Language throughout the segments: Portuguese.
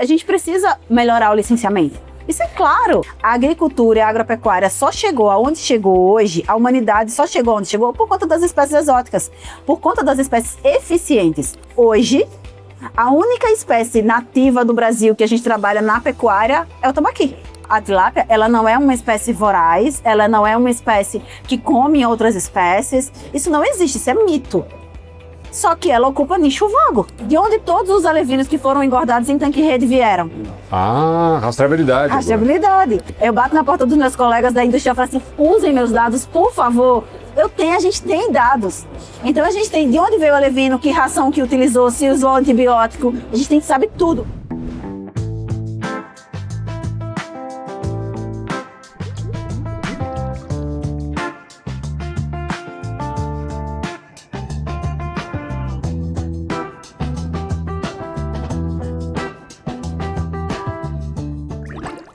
a gente precisa melhorar o licenciamento. Isso é claro. A agricultura e a agropecuária só chegou aonde chegou hoje, a humanidade só chegou onde chegou por conta das espécies exóticas, por conta das espécies eficientes. Hoje, a única espécie nativa do Brasil que a gente trabalha na pecuária é o tambaqui. A tilápia, ela não é uma espécie voraz, ela não é uma espécie que come outras espécies. Isso não existe, isso é mito. Só que ela ocupa nicho vago. De onde todos os alevinos que foram engordados em tanque-rede vieram? Ah, rastreabilidade. Rastreabilidade. Eu bato na porta dos meus colegas da indústria e falo assim, usem meus dados, por favor. A gente tem dados. Então a gente tem de onde veio o alevino, que ração que utilizou, se usou antibiótico. A gente tem que saber tudo.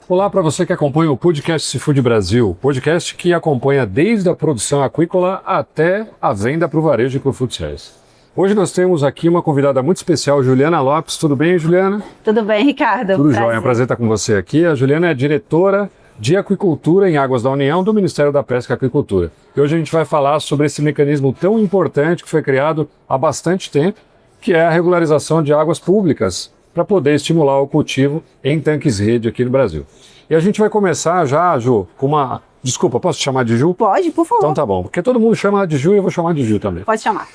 Olá para você que acompanha o podcast Seafood Brasil, podcast que acompanha desde a produção aquícola até a venda para o varejo e para o food service. Hoje nós temos aqui uma convidada muito especial, Juliana Lopes. Tudo bem, Juliana? Tudo bem, Ricardo. Tudo jóia, é um prazer estar com você aqui. A Juliana é diretora de Aquicultura em Águas da União do Ministério da Pesca e Aquicultura. E hoje a gente vai falar sobre esse mecanismo tão importante que foi criado há bastante tempo, que é a regularização de águas públicas, para poder estimular o cultivo em tanques-rede aqui no Brasil. E a gente vai começar já, Ju, com uma... Desculpa, posso te chamar de Ju? Pode, por favor. Então tá bom, porque todo mundo chama de Ju e eu vou chamar de Ju também. Pode chamar.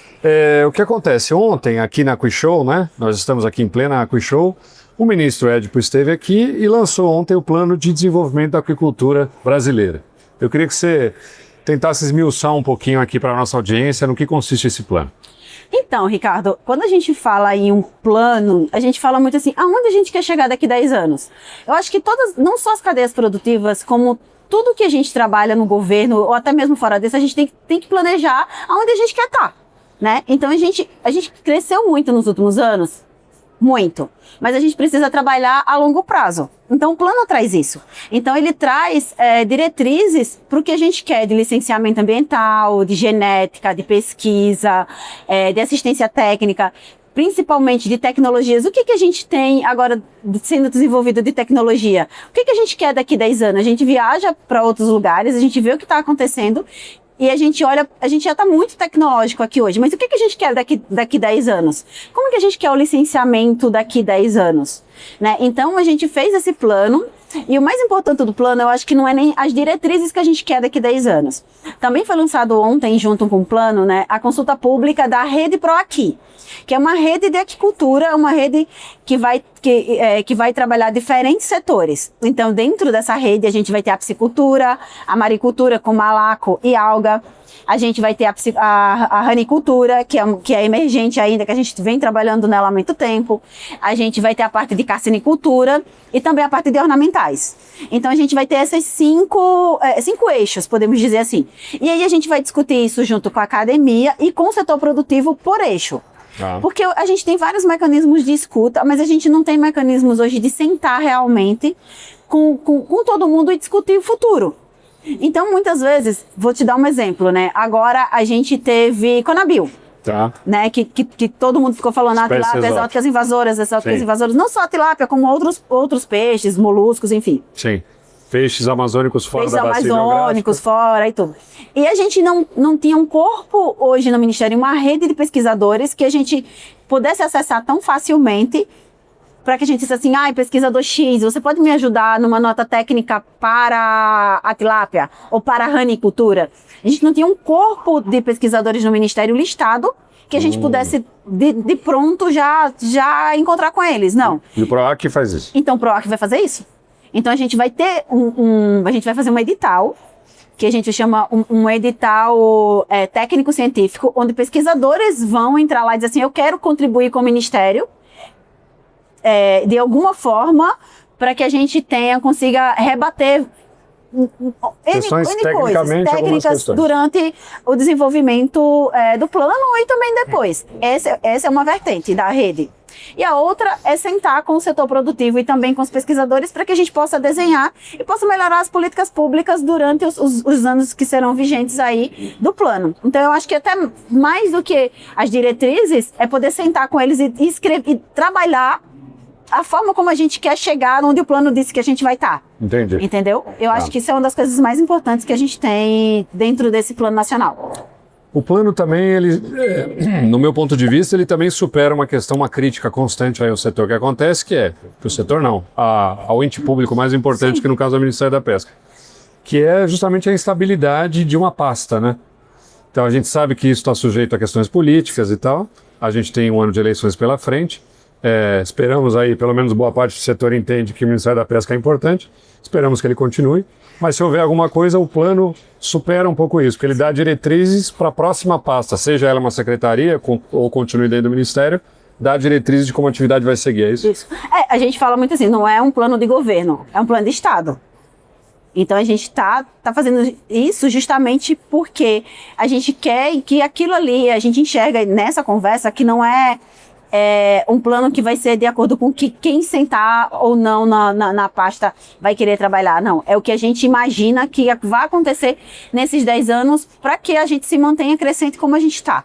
O que acontece? Ontem, aqui na AquiShow, né? Nós estamos aqui em plena AquiShow, o ministro Édipo esteve aqui e lançou ontem o Plano de Desenvolvimento da Aquicultura Brasileira. Eu queria que você tentasse esmiuçar um pouquinho aqui para a nossa audiência no que consiste esse plano. Então, Ricardo, quando a gente fala em um plano, a gente fala muito assim, aonde a gente quer chegar daqui a 10 anos? Eu acho que todas, não só as cadeias produtivas, como tudo que a gente trabalha no governo, ou até mesmo fora desse, a gente tem que planejar aonde a gente quer estar, né? Então, a gente cresceu muito nos últimos anos, muito, mas a gente precisa trabalhar a longo prazo. Então, o plano traz isso. Então, ele traz diretrizes para o que a gente quer de licenciamento ambiental, de genética, de pesquisa, de assistência técnica, principalmente de tecnologias. O que a gente tem agora sendo desenvolvido de tecnologia? O que a gente quer daqui a 10 anos? A gente viaja para outros lugares, a gente vê o que está acontecendo e a gente olha, a gente já está muito tecnológico aqui hoje, mas o que a gente quer daqui 10 anos? Como que a gente quer o licenciamento daqui 10 anos? Né? Então, a gente fez esse plano, e o mais importante do plano, eu acho que não é nem as diretrizes que a gente quer daqui 10 anos. Também foi lançado ontem, junto com o plano, né, a consulta pública da Rede Proaqui, que é uma rede de aquicultura, uma rede que vai trabalhar diferentes setores. Então, dentro dessa rede, a gente vai ter a piscicultura, a maricultura com malaco e alga. A gente vai ter a ranicultura, que é emergente ainda, que a gente vem trabalhando nela há muito tempo. A gente vai ter a parte de carcinicultura e também a parte de ornamentais. Então, a gente vai ter esses cinco eixos, podemos dizer assim. E aí, a gente vai discutir isso junto com a academia e com o setor produtivo por eixo. Porque a gente tem vários mecanismos de escuta, mas a gente não tem mecanismos hoje de sentar realmente com todo mundo e discutir o futuro. Então, muitas vezes, vou te dar um exemplo, né? Agora a gente teve Conabil, né? Que todo mundo ficou falando, tilápia, exóticas invasoras, não só a tilápia, como outros peixes, moluscos, enfim. Sim. Peixes amazônicos fora da bacia hidrográfica. Peixes amazônicos fora e tudo. E a gente não tinha um corpo hoje no Ministério, uma rede de pesquisadores que a gente pudesse acessar tão facilmente para que a gente disse assim, pesquisador X, você pode me ajudar numa nota técnica para a tilápia ou para a ranicultura? A gente não tinha um corpo de pesquisadores no Ministério listado que a gente pudesse de pronto já encontrar com eles, não. E o PROAC faz isso? Então o PROAC vai fazer isso. Então a gente vai ter a gente vai fazer um edital, que a gente chama um edital técnico-científico, onde pesquisadores vão entrar lá e dizer assim, eu quero contribuir com o Ministério, de alguma forma, para que a gente consiga rebater questões técnicas durante o desenvolvimento do plano e também depois. Essa é uma vertente da rede. E a outra é sentar com o setor produtivo e também com os pesquisadores para que a gente possa desenhar e possa melhorar as políticas públicas durante os anos que serão vigentes aí do plano. Então eu acho que até mais do que as diretrizes é poder sentar com eles e escrever, e trabalhar a forma como a gente quer chegar onde o plano disse que a gente vai estar. Entendi. Entendeu? Eu acho que isso é uma das coisas mais importantes que a gente tem dentro desse plano nacional. O plano também, ele, no meu ponto de vista, ele também supera uma questão, uma crítica constante aí ao setor. O que acontece que o setor não, ao ente público mais importante, que no caso é o Ministério da Pesca, que é justamente a instabilidade de uma pasta, né? Então a gente sabe que isso está sujeito a questões políticas e tal, a gente tem um ano de eleições pela frente, esperamos aí, pelo menos boa parte do setor entende que o Ministério da Pesca é importante, esperamos que ele continue, mas se houver alguma coisa, o plano supera um pouco isso, porque ele dá diretrizes para a próxima pasta, seja ela uma secretaria ou continue dentro do Ministério, dá diretrizes de como a atividade vai seguir, é isso? Isso. A gente fala muito assim, não é um plano de governo, é um plano de Estado. Então a gente tá fazendo isso justamente porque a gente quer que aquilo ali, a gente enxerga nessa conversa que não é um plano que vai ser de acordo com que quem sentar ou não na pasta vai querer trabalhar. Não, é o que a gente imagina que vai acontecer nesses 10 anos para que a gente se mantenha crescente como a gente está.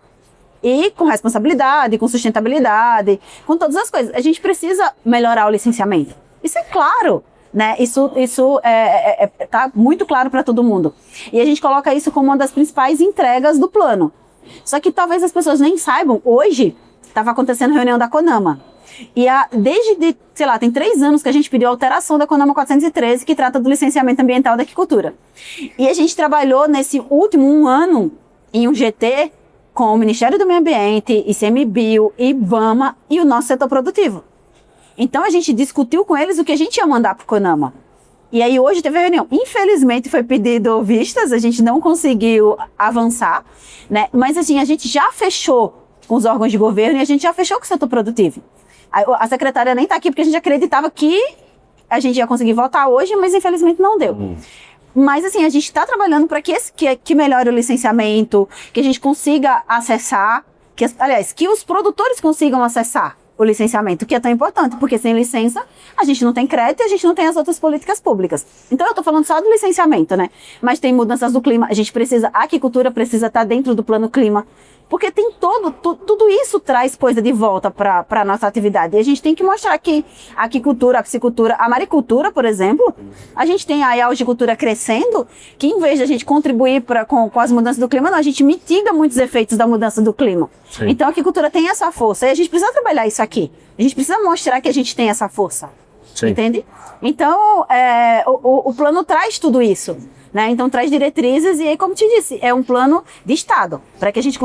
E com responsabilidade, com sustentabilidade, com todas as coisas. A gente precisa melhorar o licenciamento. Isso é claro. Né? Isso tá muito claro para todo mundo. E a gente coloca isso como uma das principais entregas do plano. Só que talvez as pessoas nem saibam. Hoje estava acontecendo reunião da CONAMA. E sei lá, tem 3 anos que a gente pediu a alteração da CONAMA 413, que trata do licenciamento ambiental da aquicultura. E a gente trabalhou nesse último 1 ano em um GT com o Ministério do Meio Ambiente, ICMBio, IBAMA e o nosso setor produtivo. Então a gente discutiu com eles o que a gente ia mandar para o CONAMA. E aí hoje teve a reunião. Infelizmente foi pedido vistas, a gente não conseguiu avançar, né? Mas assim, a gente já fechou com os órgãos de governo e a gente já fechou com o setor produtivo. A secretária nem está aqui porque a gente acreditava que a gente ia conseguir votar hoje, mas infelizmente não deu. Mas assim, a gente está trabalhando para que melhore o licenciamento, que a gente consiga acessar, que os produtores consigam acessar o licenciamento, que é tão importante, porque sem licença a gente não tem crédito e a gente não tem as outras políticas públicas. Então eu estou falando só do licenciamento, né? Mas tem mudanças do clima, a aquicultura precisa estar dentro do plano clima, porque tem tudo isso traz coisa de volta para a nossa atividade. E a gente tem que mostrar que a aquicultura, a piscicultura, a maricultura, por exemplo, a gente tem a algicultura crescendo, que em vez de a gente contribuir com as mudanças do clima, não, a gente mitiga muitos efeitos da mudança do clima. Sim. Então a aquicultura tem essa força e a gente precisa trabalhar isso aqui. A gente precisa mostrar que a gente tem essa força. Sim. Entende? Então o plano traz tudo isso. Né? Então traz diretrizes e aí, como te disse, é um plano de Estado, para que a gente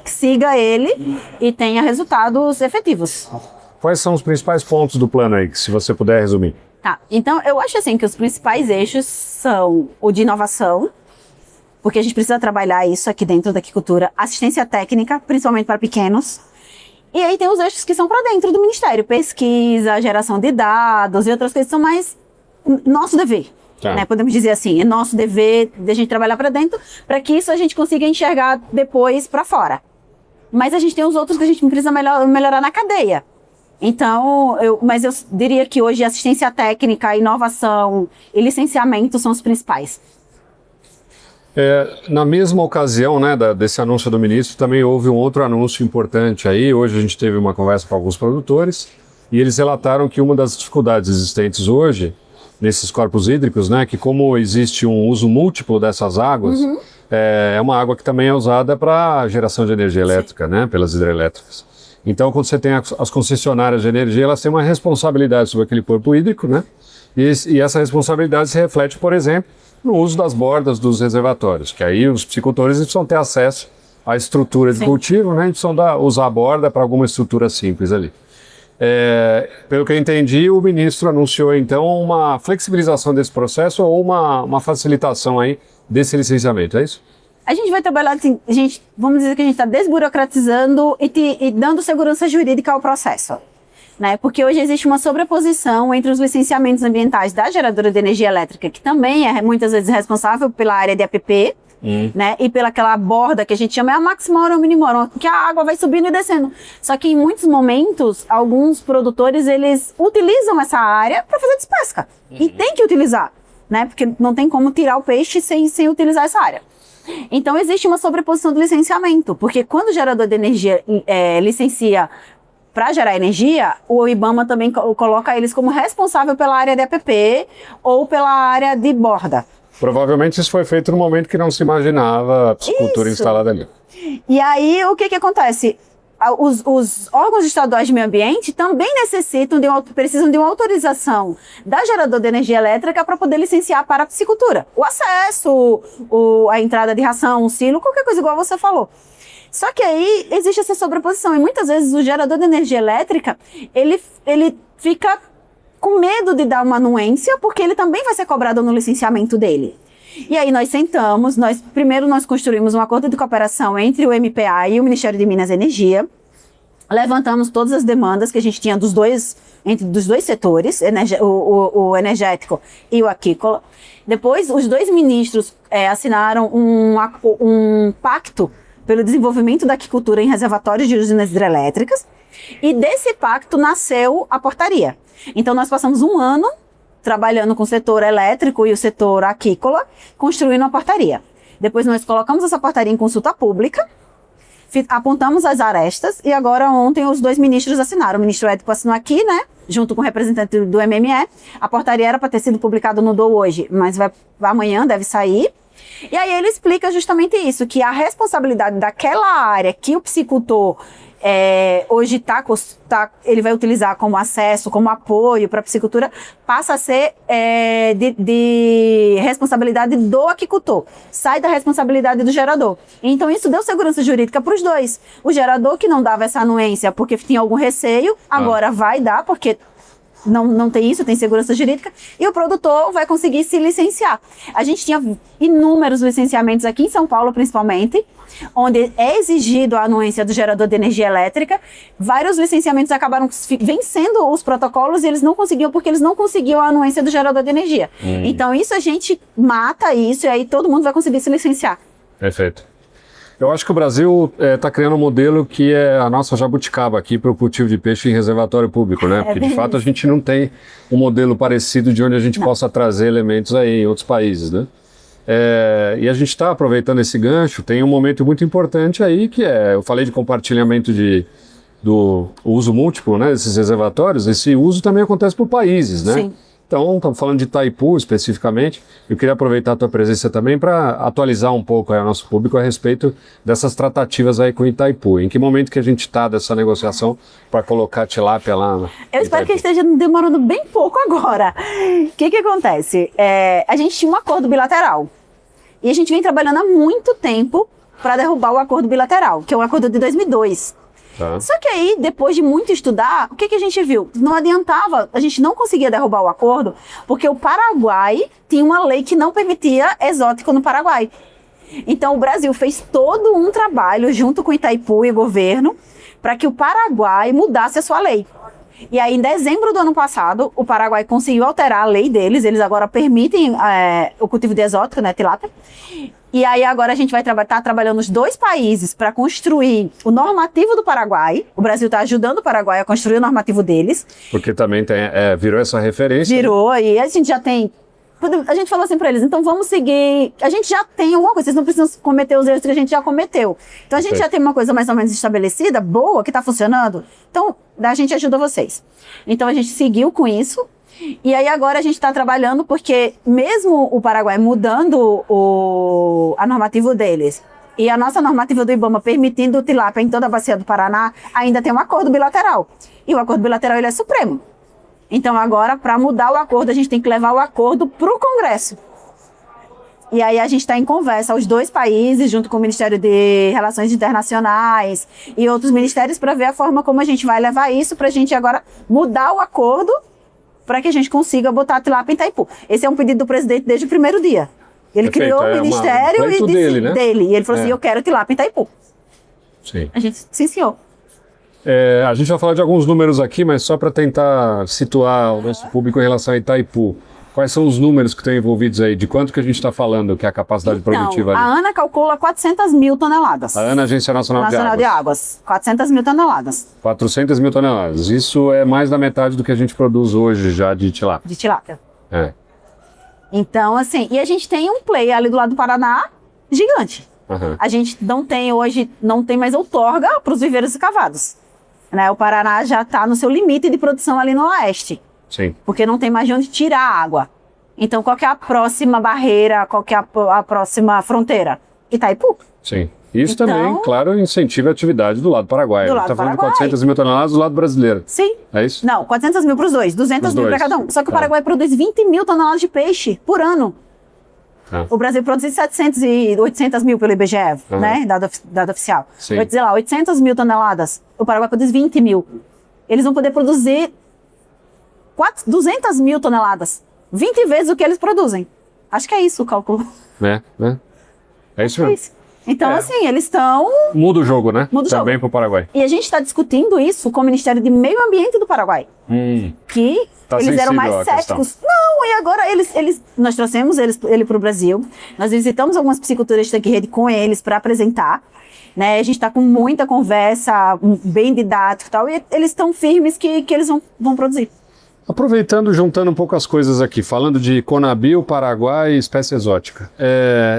siga ele e tenha resultados efetivos. Quais são os principais pontos do plano aí, se você puder resumir? Tá, então eu acho assim que os principais eixos são o de inovação, porque a gente precisa trabalhar isso aqui dentro da aquicultura, assistência técnica, principalmente para pequenos, e aí tem os eixos que são para dentro do Ministério, pesquisa, geração de dados e outras coisas que são mais nosso dever. Né, podemos dizer assim, é nosso dever de a gente trabalhar para dentro, para que isso a gente consiga enxergar depois para fora. Mas a gente tem os outros que a gente precisa melhorar na cadeia. Então, mas eu diria que hoje assistência técnica, inovação e licenciamento são os principais. Na mesma ocasião, né, desse anúncio do ministro, também houve um outro anúncio importante aí. Hoje a gente teve uma conversa com alguns produtores e eles relataram que uma das dificuldades existentes hoje nesses corpos hídricos, né, que como existe um uso múltiplo dessas águas, é uma água que também é usada para geração de energia elétrica, né, pelas hidrelétricas. Então, quando você tem as concessionárias de energia, elas têm uma responsabilidade sobre aquele corpo hídrico, né, e essa responsabilidade se reflete, por exemplo, no uso das bordas dos reservatórios, que aí os piscicultores precisam ter acesso à estrutura de cultivo, né, e precisam usar a borda para alguma estrutura simples ali. Pelo que eu entendi, o ministro anunciou então uma flexibilização desse processo ou uma facilitação aí desse licenciamento, é isso? A gente vai trabalhar assim, vamos dizer que a gente está desburocratizando e dando segurança jurídica ao processo. Né? Porque hoje existe uma sobreposição entre os licenciamentos ambientais da geradora de energia elétrica, que também é muitas vezes responsável pela área de APP, né? E pela aquela borda que a gente chama a maximorum minimorum, que a água vai subindo e descendo. Só que em muitos momentos, alguns produtores, eles utilizam essa área para fazer despesca. E tem que utilizar, né? Porque não tem como tirar o peixe sem utilizar essa área. Então existe uma sobreposição do licenciamento, porque quando o gerador de energia licencia para gerar energia, o IBAMA também coloca eles como responsável pela área de APP ou pela área de borda. Provavelmente isso foi feito no momento que não se imaginava a piscicultura instalada ali. E aí, o que acontece? Os órgãos estaduais de meio ambiente também precisam de uma autorização da gerador de energia elétrica para poder licenciar para a piscicultura. O acesso, a entrada de ração, o silo, qualquer coisa igual você falou. Só que aí existe essa sobreposição e muitas vezes o gerador de energia elétrica, ele fica com medo de dar uma anuência porque ele também vai ser cobrado no licenciamento dele. E aí nós sentamos, primeiro nós construímos um acordo de cooperação entre o MPA e o Ministério de Minas e Energia, levantamos todas as demandas que a gente tinha dos dois setores, o energético e o aquícola. Depois os dois ministros assinaram um pacto pelo desenvolvimento da aquicultura em reservatórios de usinas hidrelétricas, e desse pacto nasceu a portaria. Então nós passamos um ano trabalhando com o setor elétrico e o setor aquícola, construindo a portaria. Depois nós colocamos essa portaria em consulta pública, apontamos as arestas e agora ontem os dois ministros assinaram. O ministro Édipo assinou aqui, né, junto com o representante do MME. A portaria era para ter sido publicada no DOU hoje, mas amanhã deve sair. E aí ele explica justamente isso, que a responsabilidade daquela área que o piscicultor hoje ele vai utilizar como acesso, como apoio para a piscicultura, passa a ser de responsabilidade do aquicultor. Sai da responsabilidade do gerador. Então isso deu segurança jurídica para os dois. O gerador que não dava essa anuência porque tinha algum receio, agora vai dar, porque não tem isso, tem segurança jurídica, e o produtor vai conseguir se licenciar. A gente tinha inúmeros licenciamentos aqui em São Paulo, principalmente, onde é exigido a anuência do gerador de energia elétrica. Vários licenciamentos acabaram vencendo os protocolos e eles não conseguiam, porque eles não conseguiam a anuência do gerador de energia. Então isso a gente mata isso e aí todo mundo vai conseguir se licenciar. Perfeito. Eu acho que o Brasil está criando um modelo que é a nossa jabuticaba aqui para o cultivo de peixe em reservatório público, né? Porque de fato a gente não tem um modelo parecido de onde a gente possa trazer elementos aí em outros países, né? E a gente está aproveitando esse gancho, tem um momento muito importante aí que eu falei de compartilhamento do uso múltiplo, né, desses reservatórios. Esse uso também acontece por países, né? Sim. Então, estamos falando de Itaipu especificamente. Eu queria aproveitar a tua presença também para atualizar um pouco ao nosso público a respeito dessas tratativas aí com Itaipu. Em que momento que a gente está dessa negociação para colocar a tilápia lá? Eu espero que esteja demorando bem pouco agora. O que acontece? A gente tinha um acordo bilateral e a gente vem trabalhando há muito tempo para derrubar o acordo bilateral, que é o acordo de 2002. Tá. Só que aí, depois de muito estudar, o que a gente viu? Não adiantava, a gente não conseguia derrubar o acordo, porque o Paraguai tinha uma lei que não permitia exótico no Paraguai. Então o Brasil fez todo um trabalho junto com Itaipu e o governo para que o Paraguai mudasse a sua lei. E aí, em dezembro do ano passado, o Paraguai conseguiu alterar a lei deles, eles agora permitem o cultivo de exótico, né, tilápia. E aí agora a gente vai estar trabalhando os dois países para construir o normativo do Paraguai. O Brasil está ajudando o Paraguai a construir o normativo deles. Porque também virou essa referência. Virou, né? E a gente já tem... A gente falou assim para eles, então vamos seguir... A gente já tem alguma coisa, vocês não precisam cometer os erros que a gente já cometeu. Então a gente já tem uma coisa mais ou menos estabelecida, boa, que está funcionando. Então a gente ajuda vocês. Então a gente seguiu com isso. E aí agora a gente está trabalhando porque mesmo o Paraguai mudando a normativa deles e a nossa normativa do IBAMA permitindo o tilápia em toda a bacia do Paraná, ainda tem um acordo bilateral. E o acordo bilateral ele é supremo. Então agora, para mudar o acordo, a gente tem que levar o acordo para o Congresso. E aí a gente está em conversa, os dois países, junto com o Ministério de Relações Internacionais e outros ministérios, para ver a forma como a gente vai levar isso, para a gente agora mudar o acordo para que a gente consiga botar a tilápia em Itaipu. Esse é um pedido do presidente desde o primeiro dia. Ele criou o ministério e disse dele. E ele falou assim, eu quero tilápia em Itaipu. Sim. A gente, sim, senhor. A gente vai falar de alguns números aqui, mas só para tentar situar o nosso público em relação a Itaipu. Quais são os números que estão envolvidos aí? De quanto que a gente está falando que é a capacidade produtiva ali? A ANA calcula 400 mil toneladas. A ANA, Agência Nacional de Águas. 400 mil toneladas. 400 mil toneladas. Isso é mais da metade do que a gente produz hoje já de tilápia. De tilápia. Então, assim, e a gente tem um play ali do lado do Paraná gigante. A gente não tem mais outorga para os viveiros escavados. né? O Paraná já está no seu limite de produção ali no oeste. Sim. Porque não tem mais de onde tirar a água. Então, qual que é a próxima barreira, qual que é a próxima fronteira? Itaipu. Sim. Isso Então, também, claro, incentiva a atividade do lado paraguaio. Do A gente lado está falando de paraguaio. 400 mil toneladas do lado brasileiro. Sim. É isso? Não, 400 mil para os dois, 200 mil para cada um. Só que o Paraguai produz 20 mil toneladas de peixe por ano. O Brasil produz 700 e 800 mil pelo IBGE, né? Dado oficial. Sim. Vou dizer lá, 800 mil toneladas. O Paraguai produz 20 mil. Eles vão poder produzir 200 mil toneladas. 20 vezes o que eles produzem. Acho que é isso o cálculo. É isso mesmo. Então, assim, eles estão... Muda o jogo, né? Muda o jogo. Também para o Paraguai. E a gente está discutindo isso com o Ministério de Meio Ambiente do Paraguai. Que Tá eles eram mais sensível à céticos. Não, e agora nós trouxemos ele para o Brasil. Nós visitamos algumas pisciculturas de tanque-rede com eles para apresentar. Né? A gente está com muita conversa, bem didático e tal. E eles estão firmes que eles vão produzir. Aproveitando, juntando um pouco as coisas aqui, falando de Conabio, Paraguai e espécie exótica.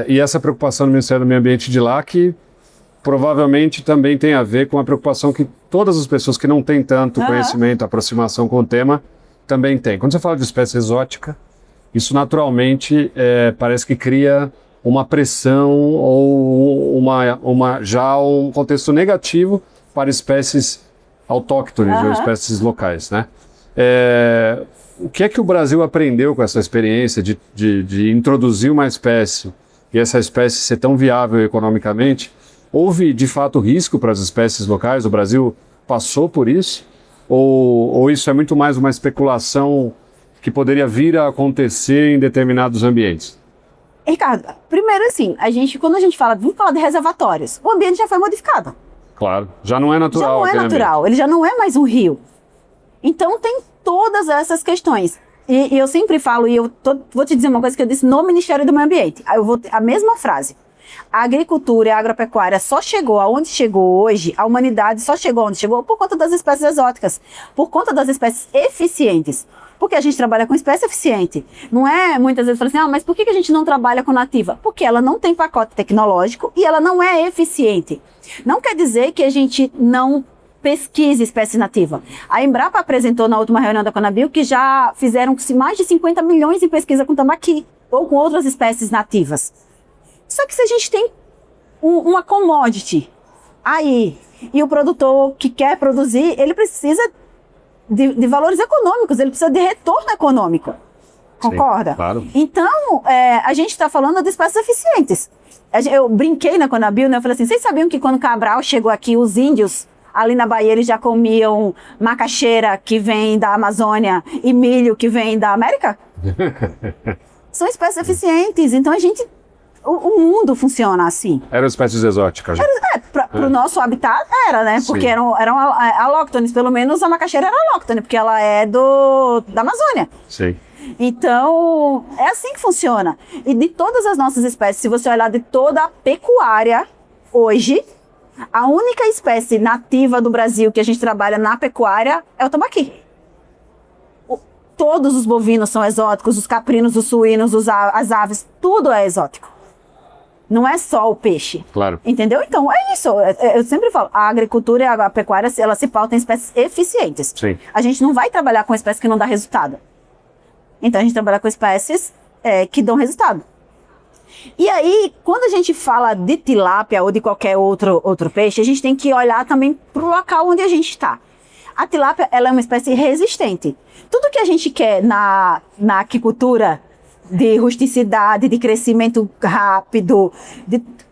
E essa preocupação do Ministério do Meio Ambiente de lá, que provavelmente também tem a ver com a preocupação que todas as pessoas que não têm tanto conhecimento, aproximação com o tema, também têm. Quando você fala de espécie exótica, isso naturalmente parece que cria uma pressão ou já um contexto negativo para espécies autóctones ou espécies locais, né? O que é que o Brasil aprendeu com essa experiência de introduzir uma espécie e essa espécie ser tão viável economicamente? Houve, de fato, risco para as espécies locais? O Brasil passou por isso? Ou isso é muito mais uma especulação que poderia vir a acontecer em determinados ambientes? Ricardo, primeiro assim, quando a gente vamos falar de reservatórios, o ambiente já foi modificado. Claro, já não é natural. Já não é natural, ele já não é mais um rio. Então tem todas essas questões. E eu sempre falo, vou te dizer uma coisa que eu disse no Ministério do Meio Ambiente. A mesma frase. A agricultura e a agropecuária só chegou aonde chegou hoje, a humanidade só chegou onde chegou por conta das espécies exóticas, por conta das espécies eficientes. Porque a gente trabalha com espécie eficiente. Não é, muitas vezes, fala assim, mas por que a gente não trabalha com nativa? Porque ela não tem pacote tecnológico e ela não é eficiente. Não quer dizer que a gente não pesquise espécie nativa. A Embrapa apresentou na última reunião da Conabio que já fizeram mais de 50 milhões em pesquisa com tambaqui ou com outras espécies nativas. Só que se a gente tem uma commodity aí e o produtor que quer produzir, ele precisa de valores econômicos, ele precisa de retorno econômico. Concorda? Sim, claro. Então, a gente está falando de espécies eficientes. Eu brinquei na Conabio, né? Eu falei assim, vocês sabiam que quando Cabral chegou aqui, os índios ali na Bahia, eles já comiam macaxeira que vem da Amazônia e milho que vem da América? São espécies eficientes, então o mundo funciona assim. Eram espécies exóticas. Para o nosso habitat era, né? Sim. Porque eram alóctones, pelo menos a macaxeira era alóctone, porque ela é da Amazônia. Sim. Então, é assim que funciona. E de todas as nossas espécies, se você olhar de toda a pecuária hoje, a única espécie nativa do Brasil que a gente trabalha na pecuária é o tambaqui. Todos os bovinos são exóticos, os caprinos, os suínos, as aves, tudo é exótico. Não é só o peixe. Claro. Entendeu? Então, é isso. Eu sempre falo, a agricultura e a pecuária, ela se pauta em espécies eficientes. Sim. A gente não vai trabalhar com espécies que não dá resultado. Então, a gente trabalha com espécies que dão resultado. E aí, quando a gente fala de tilápia ou de qualquer outro peixe, a gente tem que olhar também para o local onde a gente está. A tilápia, ela é uma espécie resistente. Tudo que a gente quer na aquicultura de rusticidade, de crescimento rápido,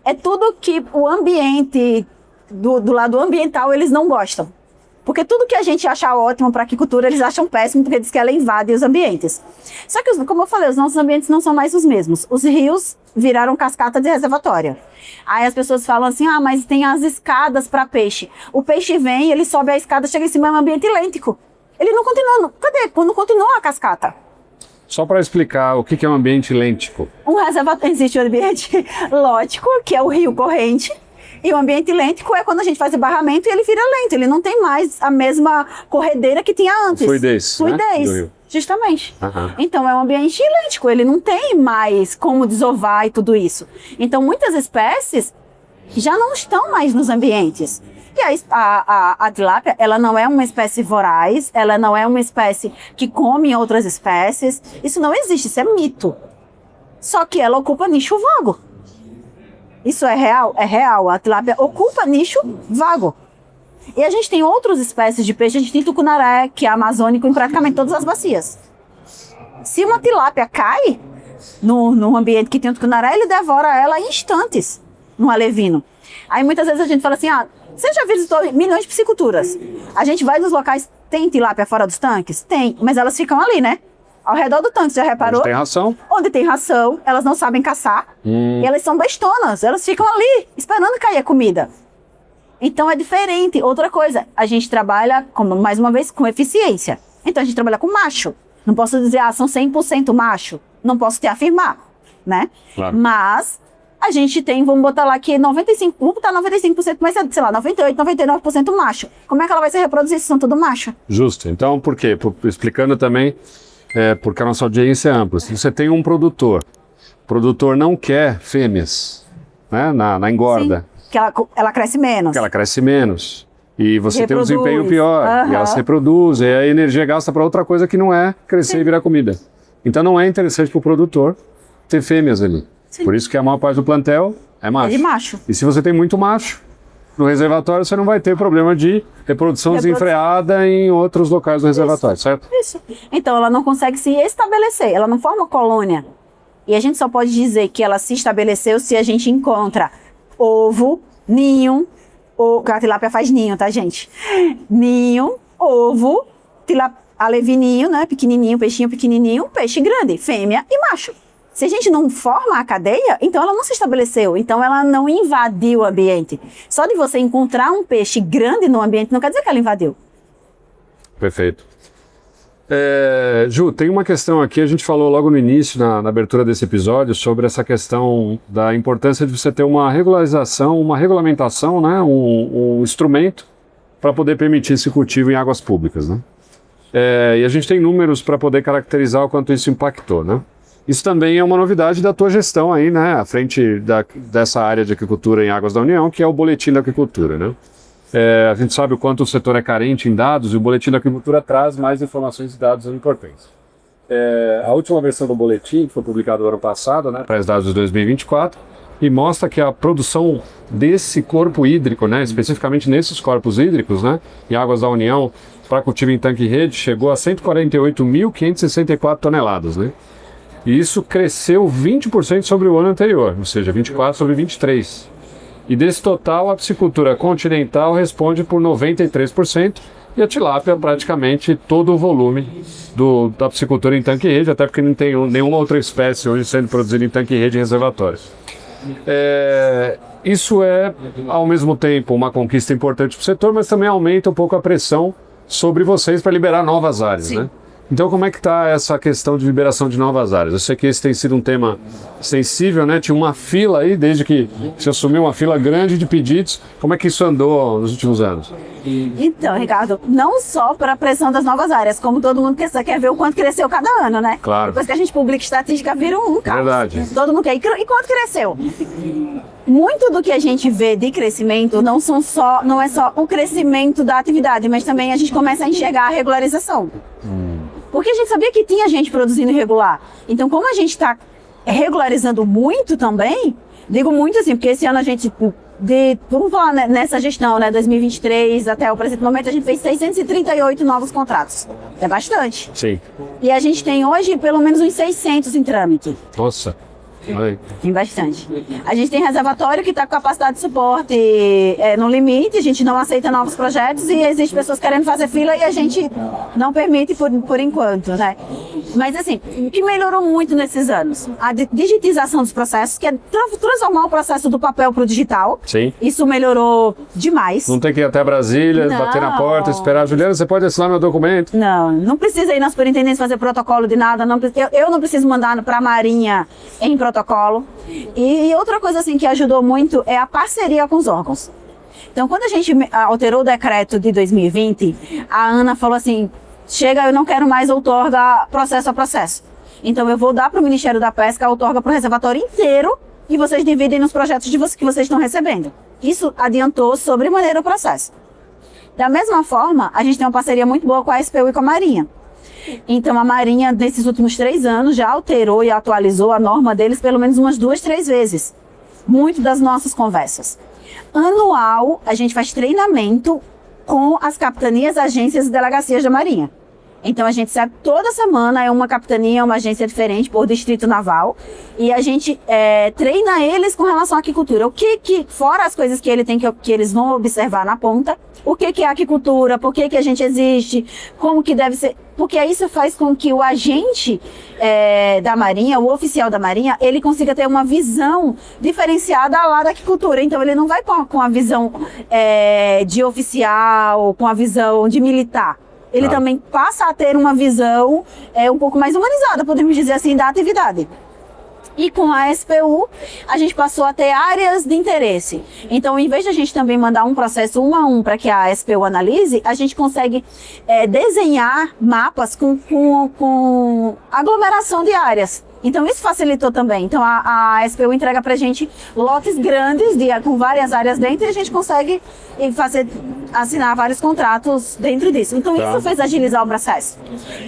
é tudo que o ambiente, do lado ambiental, eles não gostam. Porque tudo que a gente acha ótimo para a aquicultura, eles acham péssimo, porque diz que ela invade os ambientes. Só que, como eu falei, os nossos ambientes não são mais os mesmos. Os rios viraram cascata de reservatório. Aí as pessoas falam assim, mas tem as escadas para peixe. O peixe vem, ele sobe a escada, chega em cima, é um ambiente lêntico. Ele não continua, cadê? Quando continua a cascata? Só para explicar o que é um ambiente lêntico. Um reservatório, existe o ambiente lótico, que é o rio corrente. E o ambiente lêntico é quando a gente faz o barramento e ele vira lento. Ele não tem mais a mesma corredeira que tinha antes. Fluidez. Fluidez, né? justamente. Então é um ambiente lêntico. Ele não tem mais como desovar e tudo isso. Então muitas espécies, já não estão mais nos ambientes. E a tilápia, ela não é uma espécie voraz, ela não é uma espécie que come outras espécies. Isso não existe, isso é mito. Só que ela ocupa nicho vago. Isso é real? É real. A tilápia ocupa nicho vago. E a gente tem outras espécies de peixe. A gente tem tucunaré, que é amazônico em praticamente todas as bacias. Se uma tilápia cai no ambiente que tem o tucunaré, ele devora ela em instantes, no alevino. Aí muitas vezes a gente fala assim, você já visitou milhões de pisciculturas? A gente vai nos locais, tem tilápia fora dos tanques? Tem, mas elas ficam ali, né? Ao redor do tanque, você já reparou? Onde tem ração. Onde tem ração, elas não sabem caçar. E elas são bestonas, elas ficam ali, esperando cair a comida. Então é diferente. Outra coisa, a gente trabalha, mais uma vez, com eficiência. Então a gente trabalha com macho. Não posso dizer, são 100% macho. Não posso te afirmar, né? Claro. Mas a gente tem, vamos botar lá que 95%, vamos botar 95%, mas sei lá, 98%, 99% macho. Como é que ela vai se reproduzir se são tudo macho? Justo. Então, por quê? Explicando também, porque a nossa audiência é ampla. Se você tem um produtor, o produtor não quer fêmeas, né, na engorda. Sim, que ela cresce menos. Que ela cresce menos. E você Reproduz. tem um desempenho pior. E ela se reproduz. E a energia gasta para outra coisa que não é crescer e virar comida. Então não é interessante para o produtor ter fêmeas ali. Sim. Por isso que a maior parte do plantel é macho. É de macho. E se você tem muito macho no reservatório, você não vai ter problema de reprodução desenfreada em outros locais do reservatório, certo? Isso. Então ela não consegue se estabelecer, ela não forma colônia. E a gente só pode dizer que ela se estabeleceu se a gente encontra ovo, ninho, que a tilápia faz ninho, tá, gente? Ninho, ovo, alevininho, né, pequenininho, peixinho pequenininho, peixe grande, fêmea e macho. Se a gente não forma a cadeia, então ela não se estabeleceu, então ela não invadiu o ambiente. Só de você encontrar um peixe grande no ambiente não quer dizer que ela invadiu. Perfeito. Ju, tem uma questão aqui, a gente falou logo no início, na abertura desse episódio, sobre essa questão da importância de você ter uma regularização, uma regulamentação, né, um instrumento para poder permitir esse cultivo em águas públicas, né? E a gente tem números para poder caracterizar o quanto isso impactou, né? Isso também é uma novidade da tua gestão aí, né, à frente dessa área de agricultura em Águas da União, que é o Boletim da Agricultura, né? A gente sabe o quanto o setor é carente em dados e o Boletim da Agricultura traz mais informações e dados importantes. A última versão do boletim, que foi publicado no ano passado, né, traz dados de 2024, e mostra que a produção desse corpo hídrico, né, especificamente nesses corpos hídricos, né, em Águas da União, para cultivo em tanque e rede, chegou a 148.564 toneladas, né? E isso cresceu 20% sobre o ano anterior, ou seja, 24 sobre 23. E desse total, a piscicultura continental responde por 93% e a tilápia praticamente todo o volume da piscicultura em tanque e rede, até porque não tem nenhuma outra espécie hoje sendo produzida em tanque e rede em reservatórios. Isso é, ao mesmo tempo, uma conquista importante para o setor, mas também aumenta um pouco a pressão sobre vocês para liberar novas áreas, né? Então, como é que está essa questão de liberação de novas áreas? Eu sei que esse tem sido um tema sensível, né? Tinha uma fila aí, desde que se assumiu uma fila grande de pedidos. Como é que isso andou nos últimos anos? Então, Ricardo, não só para a pressão das novas áreas, como todo mundo quer ver o quanto cresceu cada ano, né? Claro. Depois que a gente publica estatística, vira um caos. Verdade. Todo mundo quer. E quanto cresceu? Muito do que a gente vê de crescimento não é só o crescimento da atividade, mas também a gente começa a enxergar a regularização. Porque a gente sabia que tinha gente produzindo irregular. Então, como a gente está regularizando muito também, digo muito assim, porque esse ano a gente, vamos falar nessa gestão, né, 2023 até o presente momento, a gente fez 638 novos contratos. É bastante. Sim. E a gente tem hoje pelo menos uns 600 em trâmite. Nossa. Tem bastante. A gente tem reservatório que está com capacidade de suporte no limite, a gente não aceita novos projetos e existem pessoas querendo fazer fila e a gente não permite por enquanto, né? Mas assim, o que melhorou muito nesses anos? A digitização dos processos, que é transformar o processo do papel para o digital. Sim. Isso melhorou demais. Não tem que ir até Brasília, bater na porta, esperar. Juliana, você pode assinar meu documento? Não precisa ir na superintendência fazer protocolo de nada. Eu não preciso mandar para a Marinha em protocolo. E outra coisa assim que ajudou muito é a parceria com os órgãos. Então, quando a gente alterou o decreto de 2020, a Ana falou assim, chega, eu não quero mais outorga processo a processo. Então, eu vou dar para o Ministério da Pesca a outorga para o reservatório inteiro e vocês dividem nos projetos que vocês estão recebendo. Isso adiantou sobremaneira o processo. Da mesma forma, a gente tem uma parceria muito boa com a SPU e com a Marinha. Então, a Marinha, nesses últimos 3 anos, já alterou e atualizou a norma deles pelo menos umas 2, 3 vezes. Muito das nossas conversas. Anual, a gente faz treinamento com as capitanias, agências e delegacias da Marinha. Então, a gente sabe, toda semana é uma capitania, uma agência diferente por distrito naval. E a gente treina eles com relação à aquicultura. Fora as coisas que eles vão observar na ponta, o que é aquicultura, por que a gente existe, como que deve ser. Porque isso faz com que o agente da Marinha, o oficial da Marinha, ele consiga ter uma visão diferenciada lá da aquicultura. Então, ele não vai com a visão de oficial, com a visão de militar. Ele também passa a ter uma visão um pouco mais humanizada, podemos dizer assim, da atividade. E com a SPU, a gente passou a ter áreas de interesse. Então, em vez de a gente também mandar um processo 1 a 1 para que a SPU analise, a gente consegue desenhar mapas com aglomeração de áreas. Então, isso facilitou também. Então, a SPU entrega para a gente lotes grandes, com várias áreas dentro, e a gente consegue assinar vários contratos dentro disso. Então, isso fez agilizar o processo,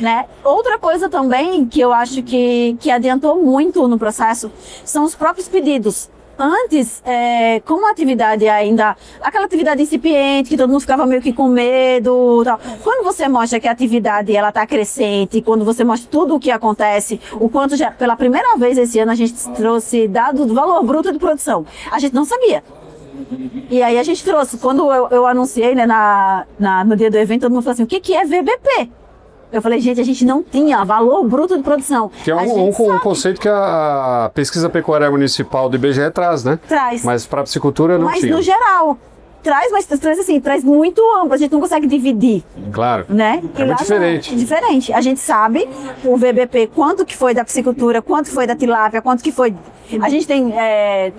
né? Outra coisa também que eu acho que adiantou muito no processo são os próprios pedidos. Antes, como a atividade ainda, aquela atividade incipiente, que todo mundo ficava meio que com medo, tal. Quando você mostra que a atividade ela está crescente, quando você mostra tudo o que acontece, o quanto já, pela primeira vez esse ano a gente trouxe dado do valor bruto de produção. A gente não sabia. E aí a gente trouxe, quando eu anunciei, né, no dia do evento, todo mundo falou assim, o que é VBP? Eu falei, gente, a gente não tinha valor bruto de produção. Que é um conceito que a pesquisa pecuária municipal do IBGE traz, né? Traz. Mas para a piscicultura não tinha. Mas no geral, traz muito amplo, a gente não consegue dividir. Claro. Né? É muito diferente. É diferente. A gente sabe o VBP, quanto que foi da piscicultura, quanto foi da tilápia, quanto que foi... A gente tem,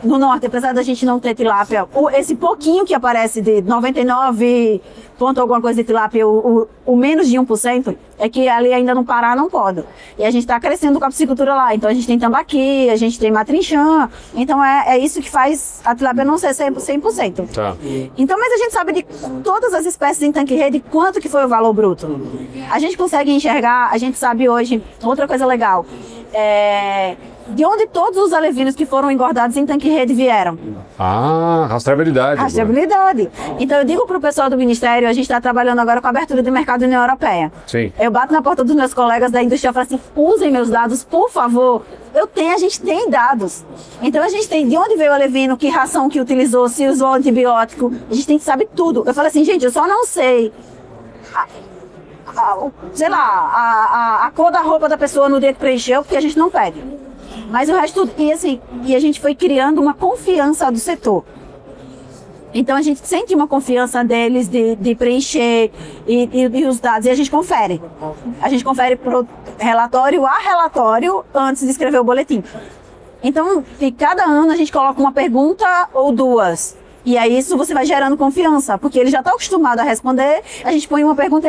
no norte, apesar da gente não ter tilápia, esse pouquinho que aparece de 99 ponto alguma coisa de tilápia, o menos de 1%, é que ali ainda no Pará não pode. E a gente está crescendo com a piscicultura lá. Então a gente tem tambaqui, a gente tem matrinchã. Então é isso que faz a tilápia não ser 100%. Tá. Então, mas a gente sabe de todas as espécies em tanque-rede, quanto que foi o valor bruto. A gente consegue enxergar, a gente sabe hoje, outra coisa legal, de onde todos os alevinos que foram engordados em tanque-rede vieram. Rastreabilidade. Rastreabilidade. Então eu digo para o pessoal do Ministério, a gente está trabalhando agora com a abertura de mercado da União Europeia. Sim. Eu bato na porta dos meus colegas da indústria e falo assim, usem meus dados, por favor. A gente tem dados. Então a gente tem de onde veio o alevino, que ração que utilizou, se usou antibiótico. A gente sabe tudo. Eu falo assim, gente, eu só não sei a cor da roupa da pessoa no dia que preencheu, porque a gente não pede. Mas o resto tudo. E a gente foi criando uma confiança do setor. Então a gente sente uma confiança deles de preencher e os dados, e a gente confere. A gente confere relatório a relatório antes de escrever o boletim. Então, cada ano a gente coloca uma pergunta ou duas. E aí isso você vai gerando confiança, porque ele já está acostumado a responder, a gente põe uma pergunta,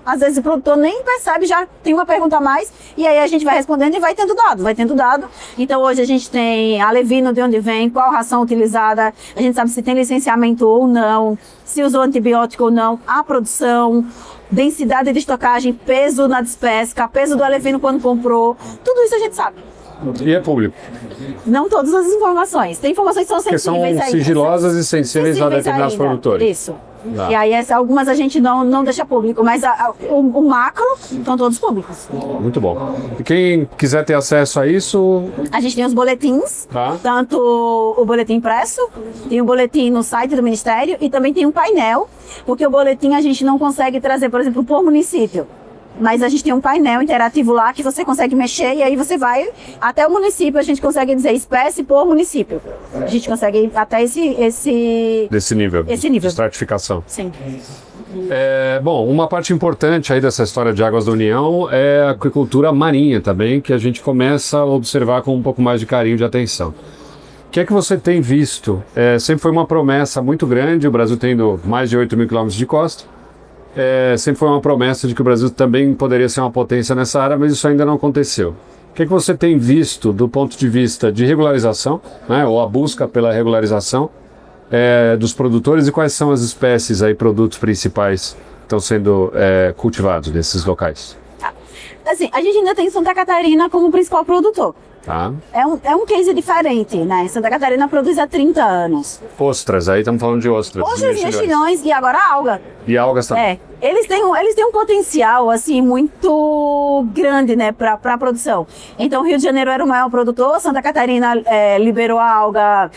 às vezes o produtor nem percebe, já tem uma pergunta a mais, e aí a gente vai respondendo e vai tendo dado. Então hoje a gente tem alevino, de onde vem, qual ração utilizada, a gente sabe se tem licenciamento ou não, se usou antibiótico ou não, a produção, densidade de estocagem, peso na despesca, peso do alevino quando comprou, tudo isso a gente sabe. E é público? Não todas as informações. Tem informações que são sensíveis. Que são sigilosas e sensíveis a determinados produtores. Isso. E aí algumas a gente não deixa público, mas o macro estão todos públicos. Muito bom. E quem quiser ter acesso a isso... A gente tem os boletins, tanto o boletim impresso, tem o boletim no site do Ministério e também tem um painel, porque o boletim a gente não consegue trazer, por exemplo, por município. Mas a gente tem um painel interativo lá que você consegue mexer e aí você vai até o município, a gente consegue dizer espécie por município. A gente consegue ir até desse nível de estratificação. Sim. Bom, uma parte importante aí dessa história de Águas da União é a aquicultura marinha também, que a gente começa a observar com um pouco mais de carinho, de atenção. O que é que você tem visto? Sempre foi uma promessa muito grande, o Brasil tendo mais de 8 mil quilômetros de costa. Sempre foi uma promessa de que o Brasil também poderia ser uma potência nessa área, mas isso ainda não aconteceu. O que você tem visto do ponto de vista de regularização, né, ou a busca pela regularização dos produtores, e quais são as espécies aí, produtos principais que estão sendo cultivados nesses locais? Assim, a gente ainda tem Santa Catarina como principal produtor. Tá. É um case diferente, né? Santa Catarina produz há 30 anos. Ostras, aí estamos falando de ostras. Ostras, mexilhões e agora alga. E algas também. Eles têm um potencial, assim, muito grande, né, para a produção. Então, o Rio de Janeiro era o maior produtor, Santa Catarina liberou a alga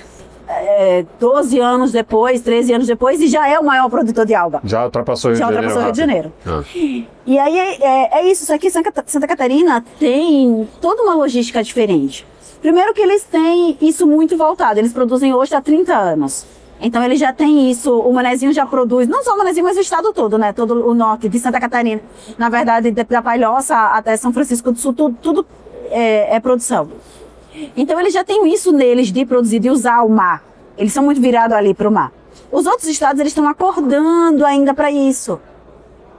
12 anos depois, 13 anos depois, e já é o maior produtor de alga. Já ultrapassou o Rio de Janeiro. E aí é isso, só que Santa Catarina tem toda uma logística diferente. Primeiro que eles têm isso muito voltado, eles produzem hoje há 30 anos. Então ele já tem isso, o Manezinho já produz, não só o Manezinho, mas o estado todo, né? Todo o norte de Santa Catarina. Na verdade, da Palhoça até São Francisco do Sul, tudo é produção. Então eles já têm isso neles de produzir, de usar o mar. Eles são muito virados ali para o mar. Os outros estados, eles estão acordando ainda para isso,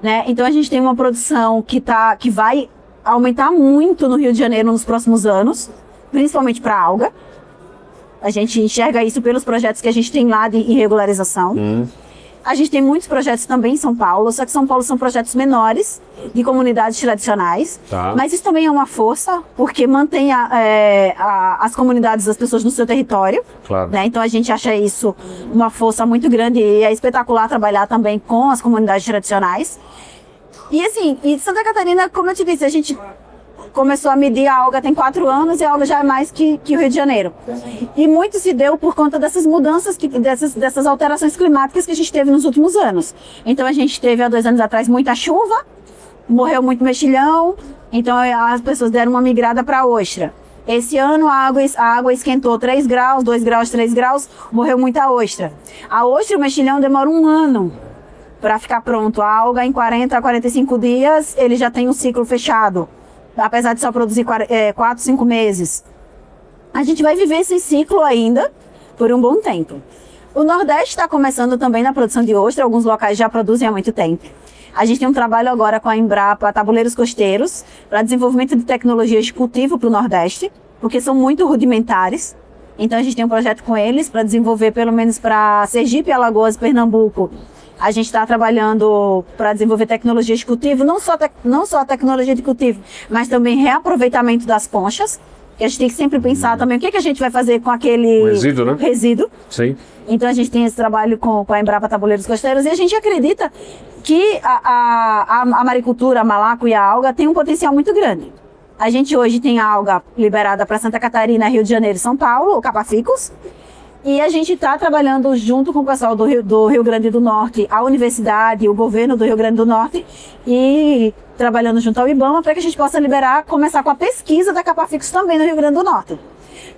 né? Então a gente tem uma produção que vai aumentar muito no Rio de Janeiro nos próximos anos, principalmente para alga. A gente enxerga isso pelos projetos que a gente tem lá de regularização. A gente tem muitos projetos também em São Paulo, só que São Paulo são projetos menores, de comunidades tradicionais. Tá. Mas isso também é uma força, porque mantém as comunidades, as pessoas no seu território. Claro. Né? Então a gente acha isso uma força muito grande e é espetacular trabalhar também com as comunidades tradicionais. E assim, e Santa Catarina, como eu te disse, a gente começou a medir a alga tem 4 anos e a alga já é mais que o Rio de Janeiro. E muito se deu por conta dessas mudanças, dessas alterações climáticas que a gente teve nos últimos anos. Então a gente teve há 2 anos atrás muita chuva, morreu muito mexilhão, então as pessoas deram uma migrada para a ostra. Esse ano a água esquentou 3 graus, 2 graus, 3 graus, morreu muita ostra. A ostra e o mexilhão demora 1 ano para ficar pronto. A alga em 40 a 45 dias, ele já tem um ciclo fechado. Apesar de só produzir 4, 5 meses. A gente vai viver esse ciclo ainda por um bom tempo. O Nordeste está começando também na produção de ostra, alguns locais já produzem há muito tempo. A gente tem um trabalho agora com a Embrapa Tabuleiros Costeiros para desenvolvimento de tecnologias de cultivo para o Nordeste, porque são muito rudimentares. Então a gente tem um projeto com eles para desenvolver pelo menos para Sergipe, Alagoas e Pernambuco. A gente está trabalhando para desenvolver tecnologias de cultivo, não só a tecnologia de cultivo, mas também reaproveitamento das conchas. Que a gente tem que sempre pensar também o que a gente vai fazer com aquele resíduo. Sim. Então a gente tem esse trabalho com a Embrapa Tabuleiros Costeiros e a gente acredita que a maricultura, a malaco e a alga tem um potencial muito grande. A gente hoje tem a alga liberada para Santa Catarina, Rio de Janeiro e São Paulo, o Capaficus. E a gente está trabalhando junto com o pessoal do Rio Grande do Norte, a universidade, o governo do Rio Grande do Norte, e trabalhando junto ao IBAMA para que a gente possa começar com a pesquisa da Capaficus também no Rio Grande do Norte.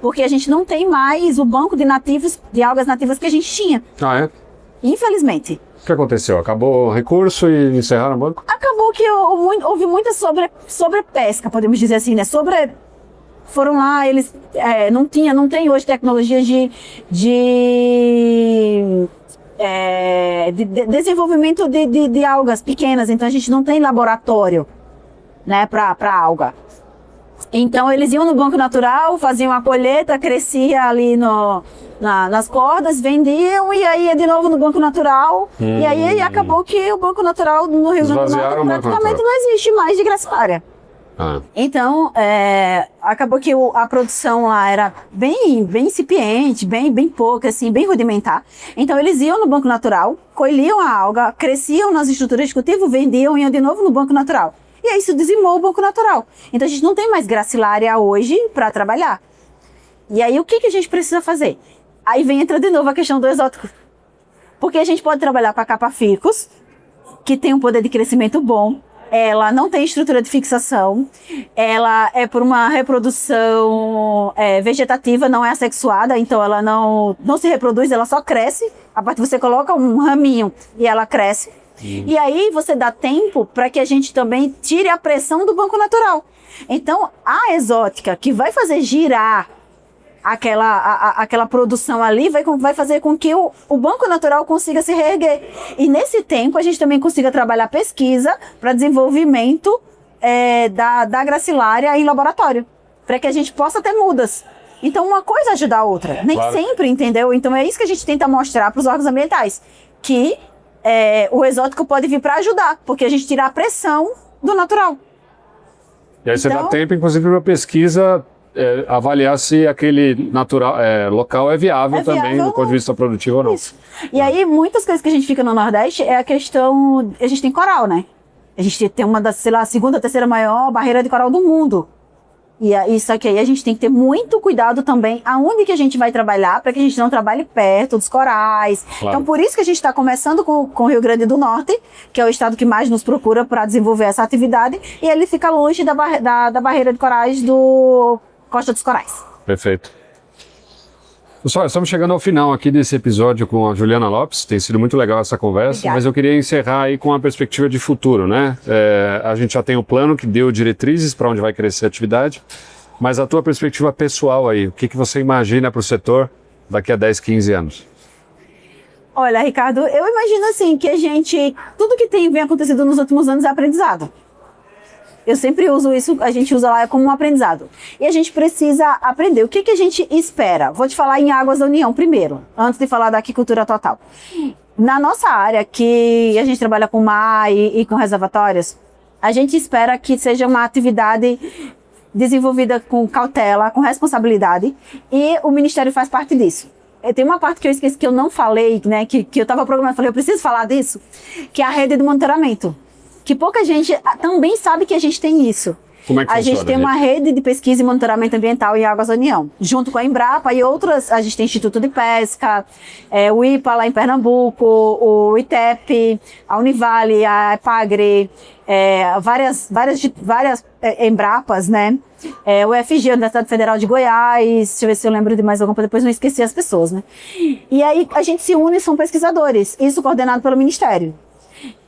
Porque a gente não tem mais o banco de algas nativas que a gente tinha. Ah, é? Infelizmente. O que aconteceu? Acabou o recurso e encerraram o banco? Acabou que houve muita sobrepesca, podemos dizer assim, né? Foram lá, eles não tem hoje tecnologias de desenvolvimento de algas pequenas, então a gente não tem laboratório, né, para alga. Então eles iam no banco natural, faziam a colheita, crescia ali nas cordas, vendiam e aí ia de novo no banco natural. E aí acabou que o banco natural no Rio Grande do Norte praticamente não existe mais de Graciliária. Então, acabou que a produção lá era bem incipiente, bem pouca, assim, bem rudimentar. Então, eles iam no banco natural, colhiam a alga, cresciam nas estruturas de cultivo, vendiam e iam de novo no banco natural. E aí isso dizimou o banco natural. Então, a gente não tem mais Graciliária hoje para trabalhar. E aí, o que a gente precisa fazer? Aí entra de novo a questão do exótico. Porque a gente pode trabalhar com a Capaficus, que tem um poder de crescimento bom, ela não tem estrutura de fixação, ela é por uma reprodução vegetativa, não é assexuada, então ela não se reproduz, ela só cresce. A parte você coloca um raminho e ela cresce. E aí você dá tempo para que a gente também tire a pressão do banco natural. Então a exótica que vai fazer girar aquela produção ali vai fazer com que o banco natural consiga se reerguer. E nesse tempo a gente também consiga trabalhar pesquisa para desenvolvimento da Graciliária em laboratório. para que a gente possa ter mudas. Então, uma coisa ajuda a outra. Nem sempre, entendeu? Então, é isso que a gente tenta mostrar para os órgãos ambientais. Que o exótico pode vir para ajudar, porque a gente tira a pressão do natural. E aí você dá tempo, inclusive, para a pesquisa avaliar se aquele local é viável também, do ponto de vista produtivo ou não. Isso. E aí, muitas coisas que a gente fica no Nordeste é a questão... A gente tem coral, né? A gente tem uma das, sei lá, a segunda, terceira maior barreira de coral do mundo. E isso aqui aí a gente tem que ter muito cuidado também aonde que a gente vai trabalhar, para que a gente não trabalhe perto dos corais. Claro. Então, por isso que a gente está começando com o Rio Grande do Norte, que é o estado que mais nos procura para desenvolver essa atividade, e ele fica longe da barreira de corais do Costa dos Corais. Perfeito. Pessoal, estamos chegando ao final aqui desse episódio com a Juliana Lopes. Tem sido muito legal essa conversa. Obrigada. Mas eu queria encerrar aí com uma perspectiva de futuro, né? A gente já tem o plano que deu diretrizes para onde vai crescer a atividade, mas a tua perspectiva pessoal aí, o que você imagina para o setor daqui a 10, 15 anos? Olha, Ricardo, eu imagino assim que tudo que vem acontecido nos últimos anos é aprendizado. Eu sempre uso isso, a gente usa lá como um aprendizado. E a gente precisa aprender. O que a gente espera? Vou te falar em Águas da União primeiro, antes de falar da aquicultura total. Na nossa área, que a gente trabalha com mar e com reservatórios, a gente espera que seja uma atividade desenvolvida com cautela, com responsabilidade, e o Ministério faz parte disso. Tem uma parte que eu esqueci, que eu não falei, né, que eu estava programando, falei, eu preciso falar disso, que é a rede de monitoramento. Que pouca gente também sabe que a gente tem isso. Como é que funciona? A gente tem uma rede de pesquisa e monitoramento ambiental em Águas da União, junto com a Embrapa e outras. A gente tem Instituto de Pesca, o IPA lá em Pernambuco, o ITEP, a Univale, a EPAGRE, várias Embrapas, né? O FG, a Universidade Federal de Goiás, deixa eu ver se eu lembro de mais alguma, para depois não esquecer as pessoas, né? E aí a gente se une, são pesquisadores, isso coordenado pelo Ministério.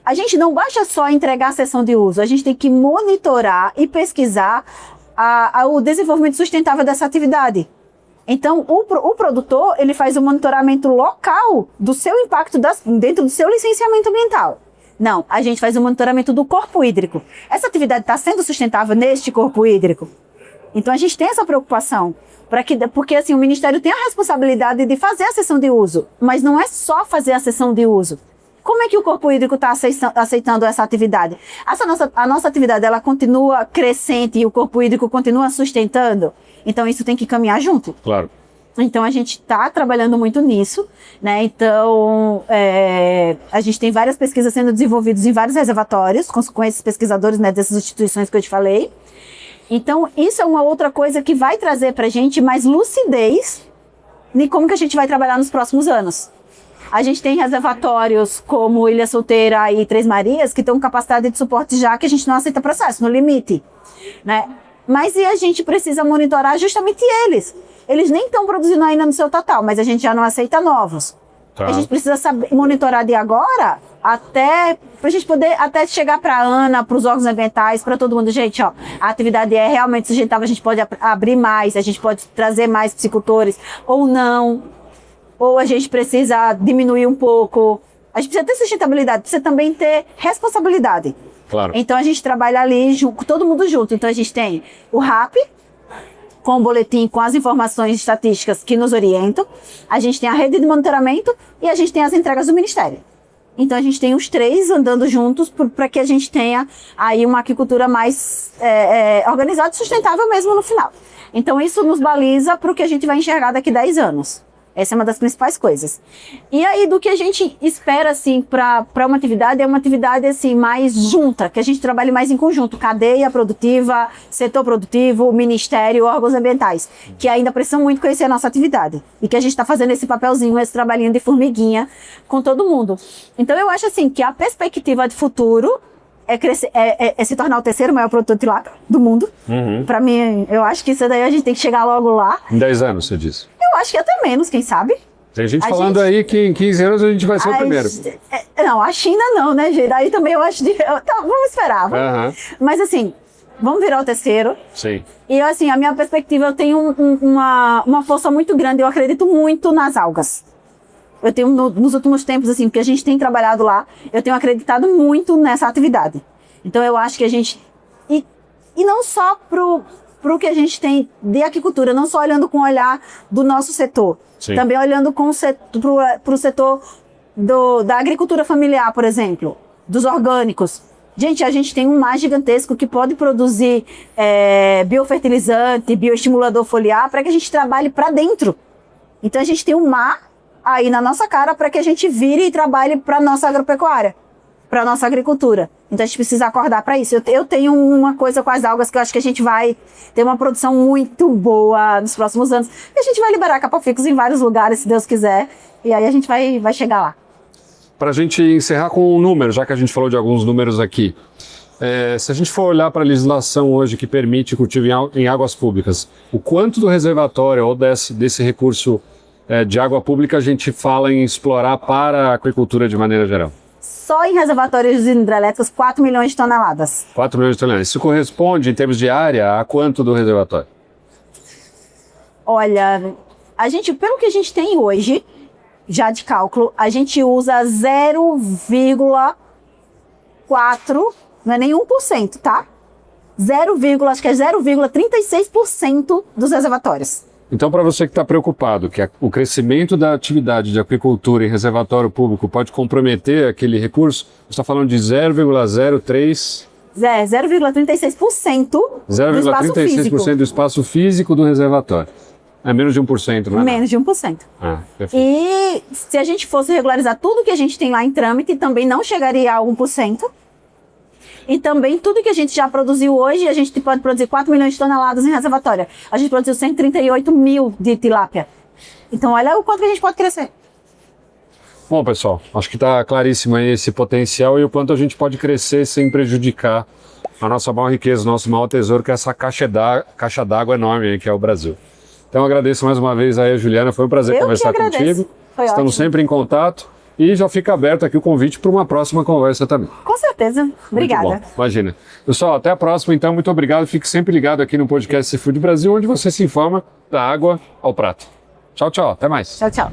A gente não basta só entregar a cessão de uso, a gente tem que monitorar e pesquisar o desenvolvimento sustentável dessa atividade. Então, o produtor, ele faz o monitoramento local do seu impacto dentro do seu licenciamento ambiental. Não, a gente faz o monitoramento do corpo hídrico. Essa atividade está sendo sustentável neste corpo hídrico? Então, a gente tem essa preocupação, porque assim, o Ministério tem a responsabilidade de fazer a cessão de uso, mas não é só fazer a cessão de uso. Como é que o corpo hídrico está aceitando essa atividade? A nossa atividade, ela continua crescente e o corpo hídrico continua sustentando? Então, isso tem que caminhar junto. Claro. Então, a gente está trabalhando muito nisso, né? Então, a gente tem várias pesquisas sendo desenvolvidas em vários reservatórios, com esses pesquisadores, né, dessas instituições que eu te falei. Então, isso é uma outra coisa que vai trazer para a gente mais lucidez de como que a gente vai trabalhar nos próximos anos. A gente tem reservatórios como Ilha Solteira e Três Marias que estão capacidade de suporte já, que a gente não aceita processo, no limite, né? Mas e a gente precisa monitorar justamente eles. Eles nem estão produzindo ainda no seu total, mas a gente já não aceita novos. Tá. A gente precisa monitorar de agora para a gente poder até chegar para a ANA, para os órgãos ambientais, para todo mundo. Gente, ó, a atividade é realmente sustentável, a gente pode abrir mais, a gente pode trazer mais piscicultores ou não. Ou a gente precisa diminuir um pouco. A gente precisa ter sustentabilidade, precisa também ter responsabilidade. Claro. Então a gente trabalha ali, todo mundo junto. Então a gente tem o RAP, com o boletim, com as informações estatísticas que nos orientam. A gente tem a rede de monitoramento e a gente tem as entregas do Ministério. Então a gente tem os três andando juntos para que a gente tenha aí uma aquicultura mais organizada e sustentável mesmo no final. Então isso nos baliza para o que a gente vai enxergar daqui a 10 anos. Essa é uma das principais coisas. E aí, do que a gente espera, assim, para uma atividade, é uma atividade, assim, mais junta, que a gente trabalhe mais em conjunto, cadeia produtiva, setor produtivo, ministério, órgãos ambientais, que ainda precisam muito conhecer a nossa atividade. E que a gente está fazendo esse papelzinho, esse trabalhinho de formiguinha com todo mundo. Então, eu acho, assim, que a perspectiva de futuro é se tornar o terceiro maior produtor de tilápia do mundo. Uhum. Para mim, eu acho que isso daí a gente tem que chegar logo lá. Em 10 anos, você disse? Eu acho que até menos, quem sabe? Tem gente falando aí que em 15 anos a gente vai ser o primeiro. Não, a China não, né, gente? Aí também eu acho... Tá, vamos esperar. Uhum. Mas assim, vamos virar o terceiro. Sim. E assim, a minha perspectiva, eu tenho uma força muito grande. Eu acredito muito nas algas. Eu tenho, nos últimos tempos, assim, porque a gente tem trabalhado lá, eu tenho acreditado muito nessa atividade. Então eu acho que a gente... E não só para o que a gente tem de aquicultura, não só olhando com o olhar do nosso setor, Sim. também olhando para o setor da agricultura familiar, por exemplo, dos orgânicos. Gente, a gente tem um mar gigantesco que pode produzir biofertilizante, bioestimulador foliar, para que a gente trabalhe para dentro. Então a gente tem um mar aí na nossa cara para que a gente vire e trabalhe para a nossa agropecuária, para a nossa agricultura. Então a gente precisa acordar para isso. Eu tenho uma coisa com as algas que eu acho que a gente vai ter uma produção muito boa nos próximos anos. E a gente vai liberar capoficos em vários lugares, se Deus quiser, e aí a gente vai chegar lá. Para a gente encerrar com um número, já que a gente falou de alguns números aqui, se a gente for olhar para a legislação hoje que permite cultivo em águas públicas, o quanto do reservatório ou desse recurso de água pública a gente fala em explorar para a aquicultura de maneira geral? Só em reservatórios hidrelétricos, 4 milhões de toneladas. 4 milhões de toneladas. Isso corresponde, em termos de área, a quanto do reservatório? Olha, pelo que a gente tem hoje, já de cálculo, a gente usa 0,4, não é nem 1%, tá? Acho que é 0,36% dos reservatórios. Então, para você que está preocupado que o crescimento da atividade de aquicultura em reservatório público pode comprometer aquele recurso, você está falando de 0,03%. 0,36% do espaço físico. 0,36% do espaço físico do reservatório. É menos de 1%, não é? Menos de 1%. Perfeito. E se a gente fosse regularizar tudo que a gente tem lá em trâmite, também não chegaria a 1%. E também tudo que a gente já produziu hoje, a gente pode produzir 4 milhões de toneladas em reservatório. A gente produziu 138 mil de tilápia. Então olha o quanto que a gente pode crescer. Bom, pessoal, acho que está claríssimo aí esse potencial e o quanto a gente pode crescer sem prejudicar a nossa maior riqueza, o nosso maior tesouro, que é essa caixa d'água enorme aí, que é o Brasil. Então agradeço mais uma vez aí a Juliana, foi um prazer conversar contigo. Foi Estamos ótimo. sempre em contato e já fica aberto aqui o convite para uma próxima conversa também. Com certeza. Obrigada. Muito bom. Imagina. Pessoal, até a próxima então, muito obrigado. Fique sempre ligado aqui no podcast Seafood Brasil, onde você se informa da água ao prato. Tchau, tchau. Até mais. Tchau, tchau.